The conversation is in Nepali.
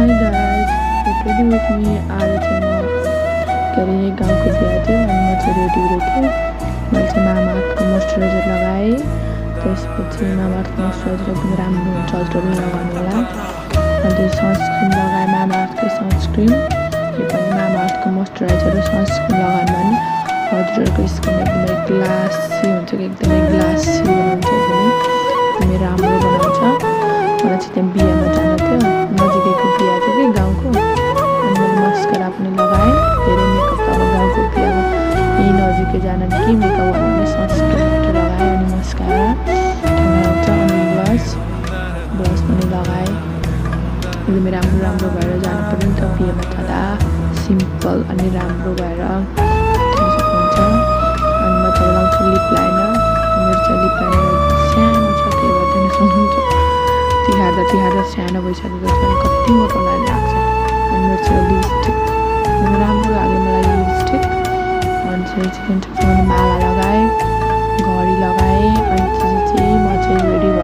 Hi guys, get ready with me. आज चाहिँ म के अरे गाउँको बिहा थियो अनि म चाहिँ रेडी हुँदै थिएँ। मैले चाहिँ मामाअर्थको मोइस्चराइजर लगाएँ। त्यसपछि मामाअर्थको मोइस्चराइजर एकदम राम्रो हुन्छ, हजुरहरूले लगाउनु होला। अनि सनस्क्रिन लगाएँ, मामाअर्थको सनस्क्रिन। यो पनि मामाअर्थको मोइस्चराइजर र सनस्क्रिन लगाउनु भने हजुरहरूको स्किन एकदमै ग्लासी हुन्छ, एकदमै ग्लासी बनाउँछ, एकदमै राम्रो बनाउँछ। मलाई चाहिँ त्यहाँ बिहामा जानु थियो, नजिकैको बिहा थियो कि गाउँको। अनि मैले मस्कारा पनि लगाएँ, धेरै मेकअप त अब गाउँको बिहामा यहीँ नजिकै जान कि मेकअप गर्नु भने सनस्क्रिन लगाएँ अनि मस्कारा लगाउँछ अनि ब्लस पनि लगाएँ। एकदमै राम्रो राम्रो भएर जानु पऱ्यो नि त बिहामा जाँदा, सिम्पल अनि राम्रो भएर जान सक्नुहुन्छ। अनि म चाहिँ लगाउँछु लिप लाइनर। मेरो चाहिँ लिप लाइनर सानो छ, त्यही भएर दिन सक्नुहुन्छ। तिहार्दा सानो भइसकेको छ, कति मोटो लागिरहेको छ। अनि मेरो चाहिँ लिपस्टिक राम्रो लाग्यो मलाई लिपस्टिक। अनि चाहिँ मैले माला लगाएँ।